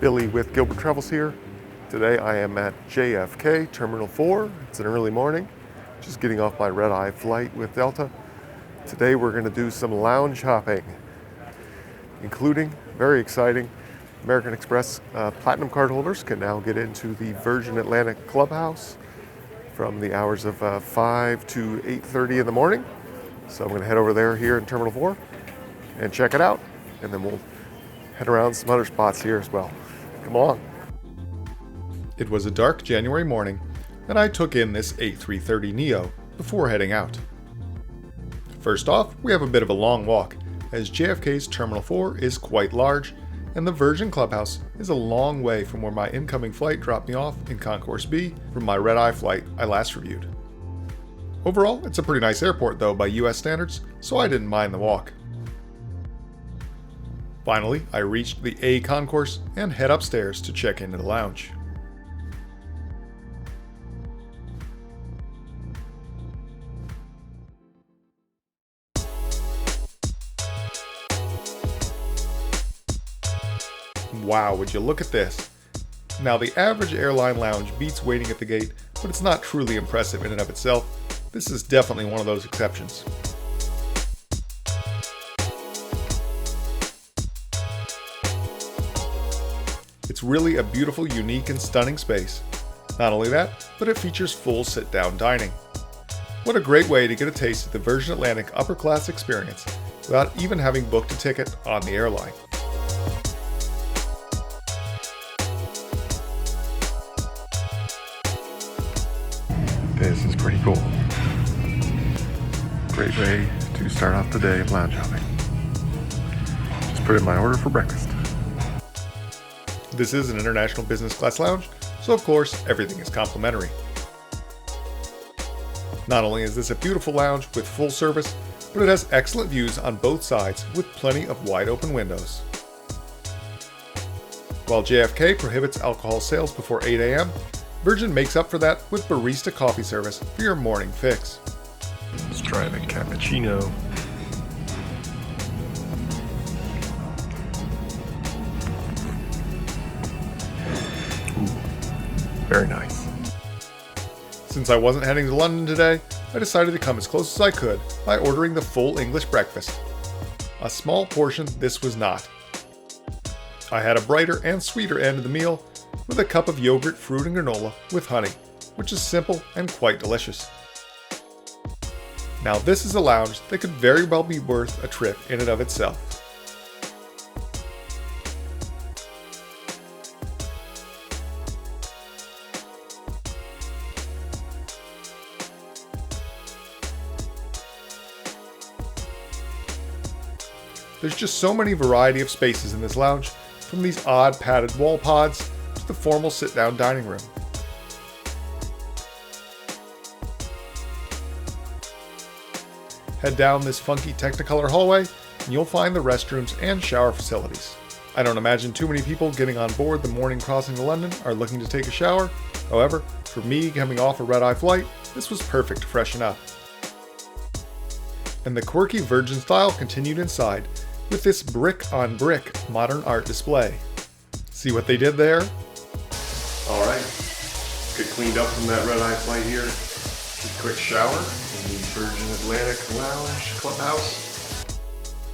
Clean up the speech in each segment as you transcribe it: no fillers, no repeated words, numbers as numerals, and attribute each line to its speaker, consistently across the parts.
Speaker 1: Billy with Gilbert Travels here. Today I am at JFK Terminal 4. It's an early morning, just getting off my red-eye flight with Delta. Today we're going to do some lounge hopping, including, very exciting, American Express Platinum card holders can now get into the Virgin Atlantic Clubhouse from the hours of 5 to 8:30 in the morning. So I'm going to head over there here in Terminal 4 and check it out, and then we'll head around some other spots here as well. Come along. It was a dark January morning, and I took in this A330neo before heading out. First off, we have a bit of a long walk, as JFK's Terminal 4 is quite large, and the Virgin Clubhouse is a long way from where my incoming flight dropped me off in Concourse B from my red-eye flight I last reviewed. Overall, it's a pretty nice airport though by US standards, so I didn't mind the walk. Finally, I reached the A concourse and head upstairs to check into the lounge. Wow, would you look at this? Now, the average airline lounge beats waiting at the gate, but it's not truly impressive in and of itself. This is definitely one of those exceptions. It's really a beautiful, unique, and stunning space. Not only that, but it features full sit-down dining. What a great way to get a taste of the Virgin Atlantic upper class experience without even having booked a ticket on the airline. This is pretty cool. Great way to start off the day of lounge hopping. Just put in my order for breakfast. This is an international business class lounge, so of course everything is complimentary. Not only is this a beautiful lounge with full service, but it has excellent views on both sides with plenty of wide open windows. While JFK prohibits alcohol sales before 8 a.m., Virgin makes up for that with barista coffee service for your morning fix. Let's try the cappuccino. Very nice. Since I wasn't heading to London today, I decided to come as close as I could by ordering the full English breakfast. A small portion this was not. I had a brighter and sweeter end of the meal with a cup of yogurt, fruit, and granola with honey, which is simple and quite delicious. Now this is a lounge that could very well be worth a trip in and of itself. There's just so many variety of spaces in this lounge, from these odd padded wall pods to the formal sit-down dining room. Head down this funky Technicolor hallway and you'll find the restrooms and shower facilities. I don't imagine too many people getting on board the morning crossing to London are looking to take a shower. However, for me coming off a red-eye flight, this was perfect to freshen up. And the quirky Virgin style continued inside with this brick-on-brick modern art display. See what they did there? Alright, get cleaned up from that red-eye flight here. Just a quick shower in the Virgin Atlantic Lounge Clubhouse.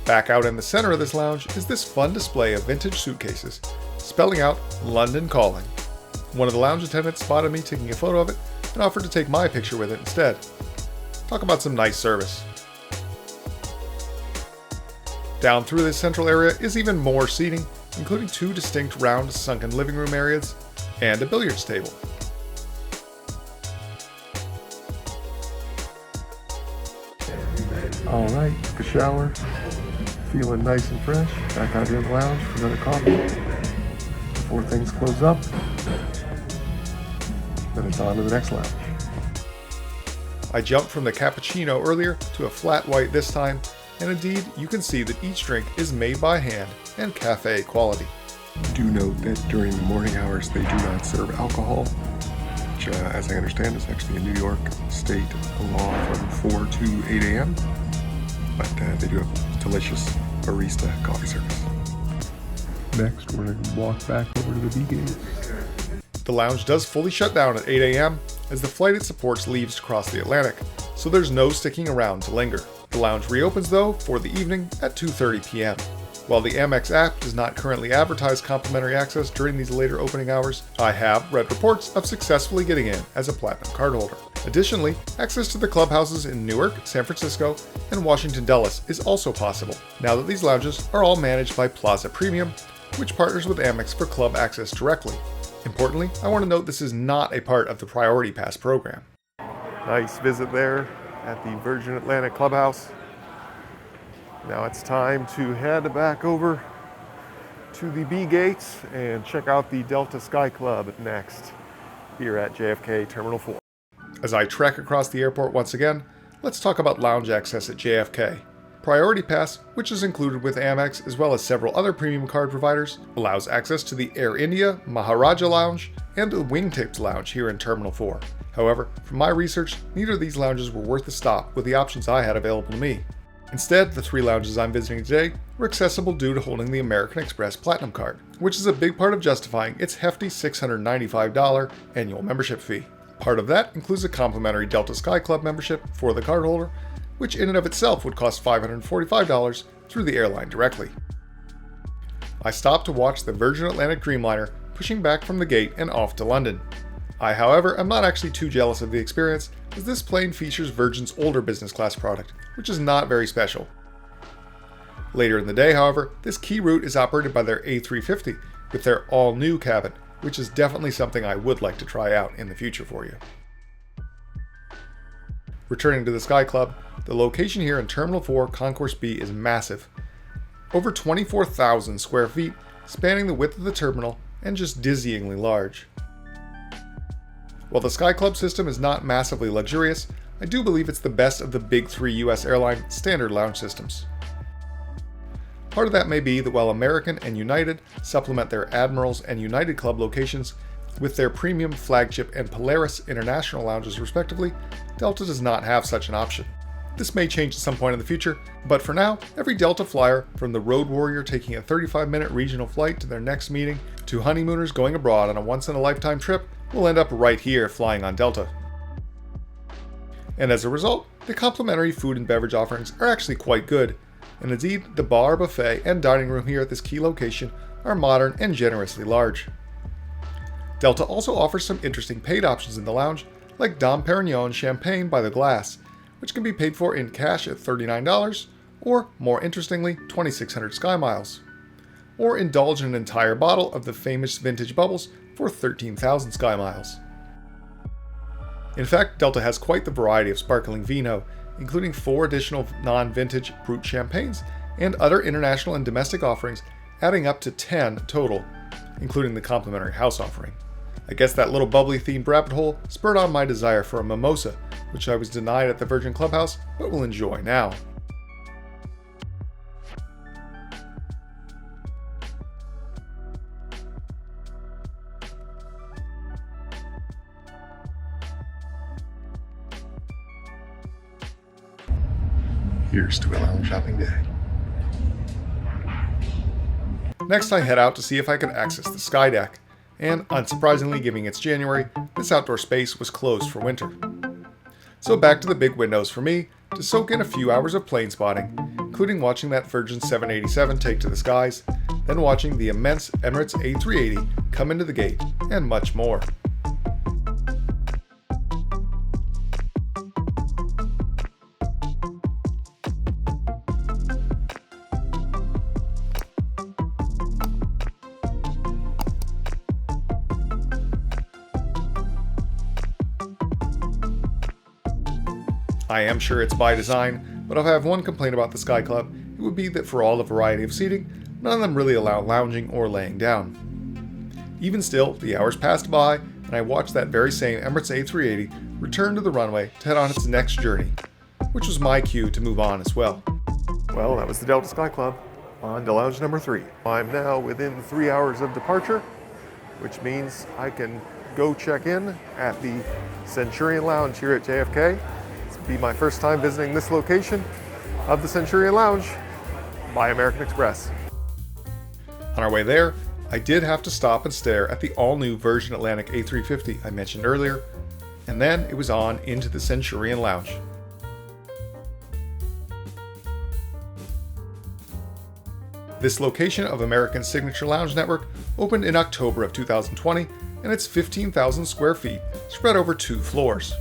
Speaker 1: Back out in the center of this lounge is this fun display of vintage suitcases, spelling out London Calling. One of the lounge attendants spotted me taking a photo of it and offered to take my picture with it instead. Talk about some nice service. Down through this central area is even more seating, including two distinct round sunken living room areas and a billiards table. Alright, took a shower, feeling nice and fresh, back out here in the lounge for another coffee before things close up. Then it's on to the next lounge. I jumped from the cappuccino earlier to a flat white this time, and indeed, you can see that each drink is made by hand and cafe quality. Do note that during the morning hours they do not serve alcohol, which as I understand is actually a New York state law from 4 to 8 a.m. But they do have delicious barista coffee service. Next, we're going to walk back over to the B gate.
Speaker 2: The lounge does fully shut down at 8 a.m. as the flight it supports leaves to cross the Atlantic, so there's no sticking around to linger. The lounge reopens though for the evening at 2:30 p.m. While the Amex app does not currently advertise complimentary access during these later opening hours, I have read reports of successfully getting in as a Platinum cardholder. Additionally, access to the clubhouses in Newark, San Francisco, and Washington Dulles is also possible, now that these lounges are all managed by Plaza Premium, which partners with Amex for club access directly. Importantly, I want to note this is not a part of the Priority Pass program.
Speaker 1: Nice visit there at the Virgin Atlantic Clubhouse. Now it's time to head back over to the B gates and check out the Delta Sky Club next here at JFK Terminal 4.
Speaker 2: As I trek across the airport once again, let's talk about lounge access at JFK. Priority Pass, which is included with Amex as well as several other premium card providers, allows access to the Air India, Maharaja Lounge, and the Wingtips Lounge here in Terminal 4. However, from my research, neither of these lounges were worth the stop with the options I had available to me. Instead, the three lounges I'm visiting today were accessible due to holding the American Express Platinum card, which is a big part of justifying its hefty $695 annual membership fee. Part of that includes a complimentary Delta Sky Club membership for the cardholder, which in and of itself would cost $545 through the airline directly. I stopped to watch the Virgin Atlantic Dreamliner pushing back from the gate and off to London. I, however, am not actually too jealous of the experience, as this plane features Virgin's older business class product, which is not very special. Later in the day, however, this key route is operated by their A350 with their all-new cabin, which is definitely something I would like to try out in the future for you. Returning to the Sky Club, the location here in Terminal 4 Concourse B is massive. Over 24,000 square feet, spanning the width of the terminal, and just dizzyingly large. While the Sky Club system is not massively luxurious, I do believe it's the best of the big three US airline standard lounge systems. Part of that may be that while American and United supplement their Admirals and United Club locations with their premium flagship and Polaris International lounges respectively, Delta does not have such an option. This may change at some point in the future, but for now, every Delta flyer, from the road warrior taking a 35-minute regional flight to their next meeting, to honeymooners going abroad on a once-in-a-lifetime trip, will end up right here flying on Delta. And as a result, the complimentary food and beverage offerings are actually quite good, and indeed, the bar, buffet, and dining room here at this key location are modern and generously large. Delta also offers some interesting paid options in the lounge, like Dom Perignon Champagne by the glass, which can be paid for in cash at $39, or, more interestingly, 2,600 Sky Miles. Or indulge in an entire bottle of the famous vintage bubbles for 13,000 Sky Miles. In fact, Delta has quite the variety of sparkling vino, including 4 additional non-vintage brut champagnes and other international and domestic offerings, adding up to 10 total, including the complimentary house offering. I guess that little bubbly themed rabbit hole spurred on my desire for a mimosa, which I was denied at the Virgin Clubhouse, but will enjoy now.
Speaker 1: Here's to a lounge shopping day.
Speaker 2: Next, I head out to see if I can access the Sky Deck, and unsurprisingly, given it's January, this outdoor space was closed for winter. So back to the big windows for me to soak in a few hours of plane spotting, including watching that Virgin 787 take to the skies, then watching the immense Emirates A380 come into the gate, and much more. I am sure it's by design, but if I have one complaint about the Sky Club, it would be that for all the variety of seating, none of them really allow lounging or laying down. Even still, the hours passed by, and I watched that very same Emirates A380 return to the runway to head on its next journey, which was my cue to move on as well.
Speaker 1: Well, that was the Delta Sky Club on to lounge number 3. I'm now within 3 hours of departure, which means I can go check in at the Centurion Lounge here at JFK. Be my first time visiting this location of the Centurion Lounge by American Express.
Speaker 2: On our way there, I did have to stop and stare at the all-new Virgin Atlantic A350 I mentioned earlier, and then it was on into the Centurion Lounge. This location of American's signature lounge network opened in October of 2020, and it's 15,000 square feet spread over 2 floors.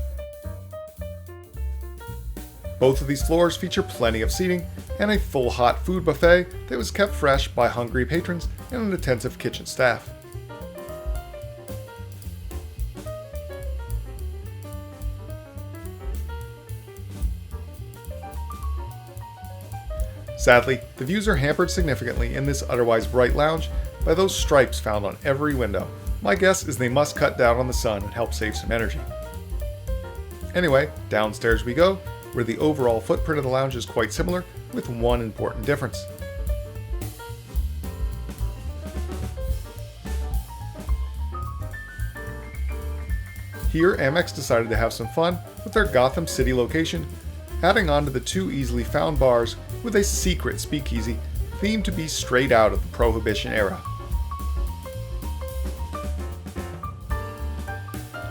Speaker 2: Both of these floors feature plenty of seating and a full hot food buffet that was kept fresh by hungry patrons and an attentive kitchen staff. Sadly, the views are hampered significantly in this otherwise bright lounge by those stripes found on every window. My guess is they must cut down on the sun and help save some energy. Anyway, downstairs we go, where the overall footprint of the lounge is quite similar, with one important difference. Here, Amex decided to have some fun with their Gotham City location, adding on to the 2 easily found bars with a secret speakeasy themed to be straight out of the Prohibition era.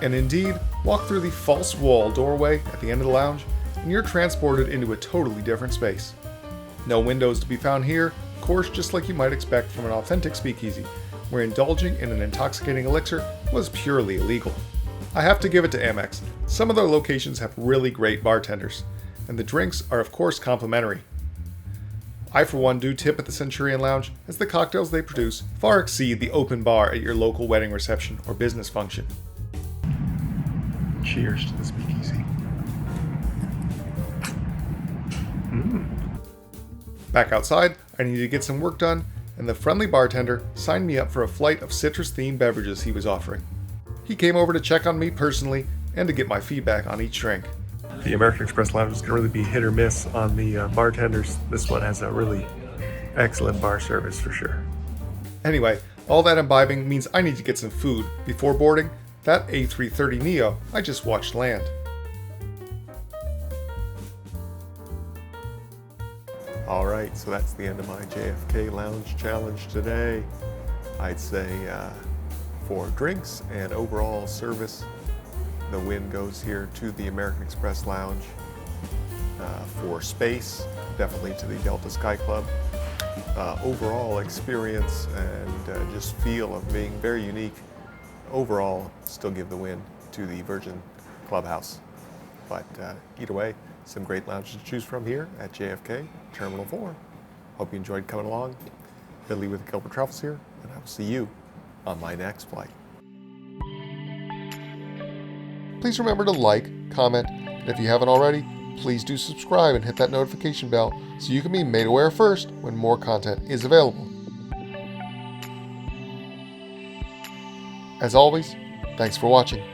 Speaker 2: And indeed, walk through the false wall doorway at the end of the lounge, and you're transported into a totally different space. No windows to be found here, of course, just like you might expect from an authentic speakeasy, where indulging in an intoxicating elixir was purely illegal. I have to give it to Amex. Some of their locations have really great bartenders, and the drinks are of course complimentary. I for one do tip at the Centurion Lounge, as the cocktails they produce far exceed the open bar at your local wedding reception or business function. Cheers to the speakeasy. Back outside, I needed to get some work done, and the friendly bartender signed me up for a flight of citrus-themed beverages he was offering. He came over to check on me personally and to get my feedback on each drink.
Speaker 1: The American Express lounges can really be hit or miss on the bartenders. This one has a really excellent bar service for sure.
Speaker 2: Anyway, all that imbibing means I need to get some food before boarding that A330neo I just watched land.
Speaker 1: All right, so that's the end of my JFK Lounge challenge today. I'd say for drinks and overall service, the win goes here to the American Express Lounge. For space, definitely to the Delta Sky Club. Overall experience and just feel of being very unique, overall still give the win to the Virgin Clubhouse. But either way, some great lounges to choose from here at JFK Terminal 4. Hope you enjoyed coming along. Billy with Gilbert Travels here, and I will see you on my next flight.
Speaker 2: Please remember to like, comment, and if you haven't already, please do subscribe and hit that notification bell so you can be made aware first when more content is available. As always, thanks for watching.